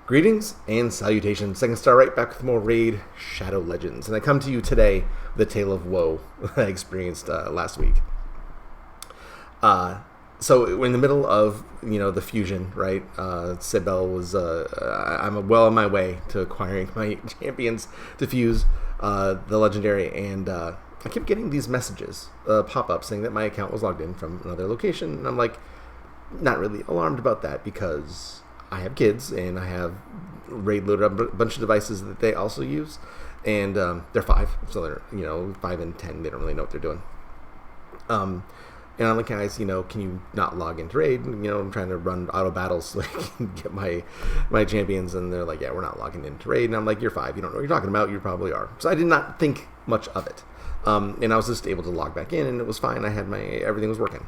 Greetings and salutations. Second Star right back with more Raid Shadow Legends. And I come to you today with a tale of woe that I experienced last week. So we're in the middle of, the fusion, right? Sibel was, I'm well on my way to acquiring my champions to fuse the legendary. And I kept getting these messages, pop-up saying that my account was logged in from another location. And I'm like, not really alarmed about that because I have kids and I have Raid loaded up a bunch of devices that they also use, and they're 5, so they're 5 and 10. They don't really know what they're doing. And I'm like, guys, can you not log into Raid? I'm trying to run auto battles so I can get my champions, and they're like, yeah, we're not logging into Raid. And I'm like, you're 5, you don't know what you're talking about. You probably are. So I did not think much of it, and I was just able to log back in, and it was fine. I had everything was working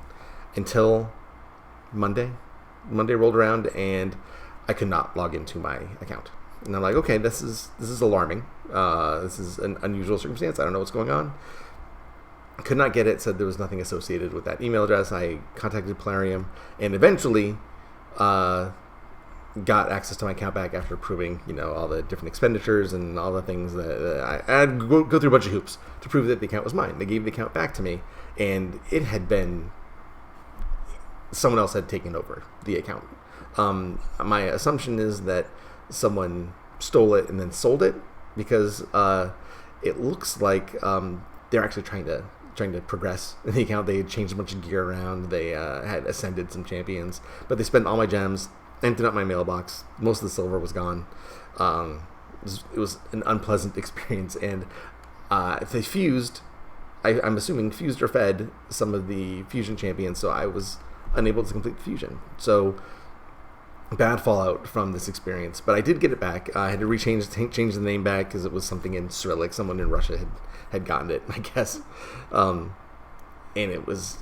until Monday. Monday rolled around and I could not log into my account. And I'm like, okay, this is alarming. This is an unusual circumstance. I don't know what's going on. Could not get it. Said there was nothing associated with that email address. I contacted Plarium and eventually got access to my account back after proving, all the different expenditures and all the things that I had to go through a bunch of hoops to prove that the account was mine. They gave the account back to me, and it had been someone else had taken over the account. My assumption is that someone stole it and then sold it, because it looks like they're actually trying to progress in the account. They had changed a bunch of gear around. They had ascended some champions, but they spent all my gems, emptied out my mailbox. Most of the silver was gone. It was an unpleasant experience, and if they fused, I'm assuming fused or fed some of the fusion champions, so I was unable to complete the fusion. So bad fallout from this experience, but I did get it back. I had to change the name back because it was something in Cyrillic. Someone in Russia had gotten it, I guess, and it was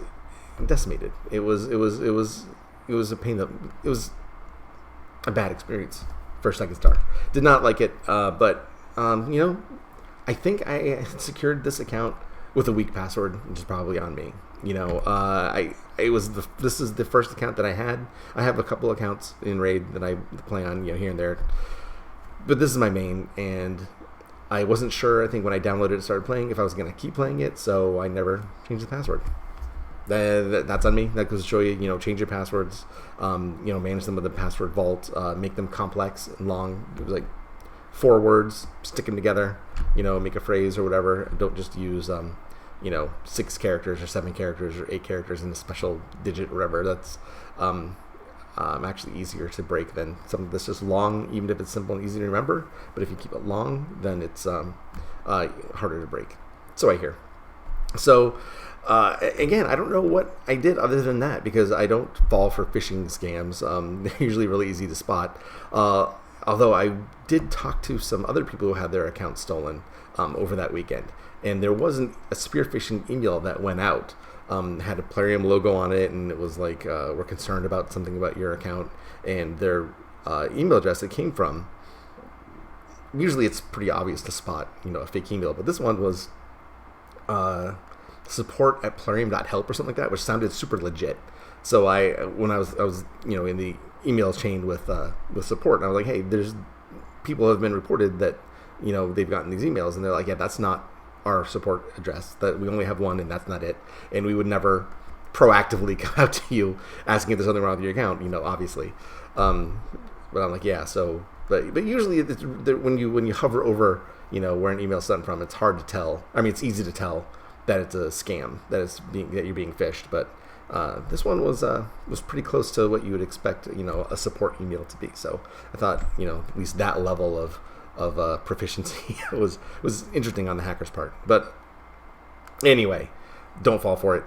decimated. It was a pain. It was a bad experience for Second Star. Did not like it, but I think I secured this account with a weak password, which is probably on me. This is the first account that I had. I have a couple accounts in Raid that I play on, here and there, but this is my main, and I wasn't sure. I think when I downloaded it and started playing, if I was going to keep playing it, so I never changed the password. That's on me. That goes to show you, change your passwords, manage them with the password vault, make them complex and long. It was like 4 words, stick them together, make a phrase or whatever. Don't just use 6 characters or 7 characters or 8 characters in a special digit or whatever. That's actually easier to break than something that's just long, even if it's simple and easy to remember. But if you keep it long, then it's harder to break. So I hear. So again, I don't know what I did other than that, because I don't fall for phishing scams. They're usually really easy to spot. Although I did talk to some other people who had their accounts stolen over that weekend. And there wasn't a spear phishing email that went out. Had a Plarium logo on it, and it was like, we're concerned about something about your account. And their email address it came from, usually it's pretty obvious to spot, a fake email. But this one was support@plarium.help or something like that, which sounded super legit. So when I was in the email chain with support, and I was like, hey, there's people have been reported that they've gotten these emails, and they're like, yeah, that's not our support address. That we only have one, and that's not it. And we would never proactively come out to you asking if there's something wrong with your account. Obviously. But I'm like, yeah. So, but usually when you hover over where an email's sent from, it's hard to tell. I mean, it's easy to tell that it's a scam, that you're being phished. But this one was pretty close to what you would expect a support email to be. So I thought at least that level of proficiency was interesting on the hacker's part. But anyway, don't fall for it.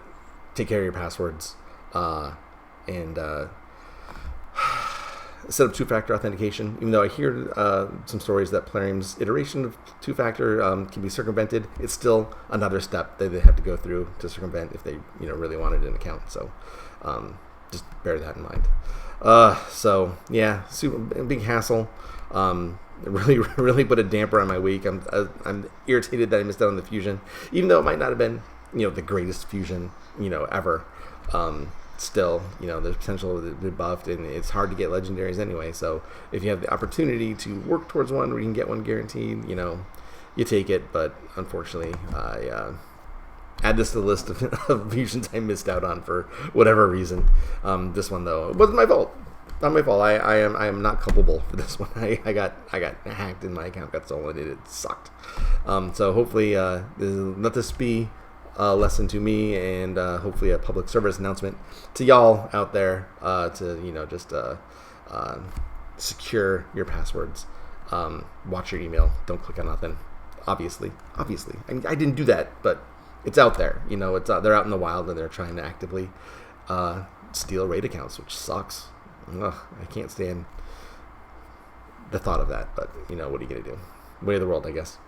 Take care of your passwords, and set up 2-factor authentication. Even though I hear some stories that Plarium's iteration of 2-factor can be circumvented, it's still another step that they have to go through to circumvent if they really wanted an account. So just bear that in mind. So yeah, super big hassle. It really put a damper on my week. I'm irritated that I missed out on the fusion, even though it might not have been the greatest fusion ever. still, there's potential to be buffed, and it's hard to get legendaries anyway. So if you have the opportunity to work towards one where you can get one guaranteed, you take it. But unfortunately, I add this to the list of fusions I missed out on for whatever reason. This one though, it wasn't my fault. Not my fault. I am not culpable for this one. I got hacked and my account got stolen. It sucked. So hopefully, let this be a lesson to me, and hopefully a public service announcement to y'all out there to just secure your passwords. Watch your email. Don't click on nothing. Obviously. I didn't do that, but it's out there. They're out in the wild and they're trying to actively steal raid accounts, which sucks. Ugh, I can't stand the thought of that, but what are you gonna do? Way of the world, I guess.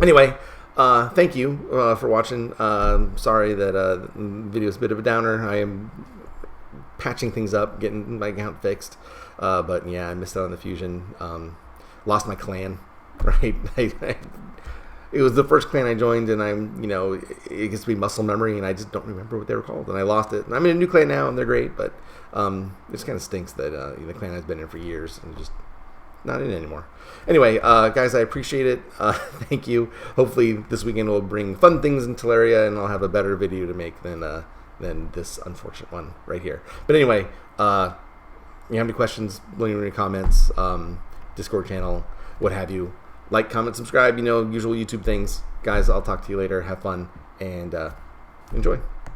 Anyway, thank you for watching. Sorry that the video is a bit of a downer. I am patching things up, getting my account fixed, but yeah, I missed out on the fusion. Lost my clan, right? It was the first clan I joined, and it gets to be muscle memory, and I just don't remember what they were called, and I lost it. And I'm in a new clan now, and they're great, but it just kind of stinks that the clan has been in for years and just not in anymore. Anyway, guys, I appreciate it. Thank you. Hopefully this weekend will bring fun things in Teleria, and I'll have a better video to make than this unfortunate one right here. But anyway, you have any questions, leave me in your comments, Discord channel, what have you. Like, comment, subscribe, usual YouTube things. Guys, I'll talk to you later. Have fun, and enjoy.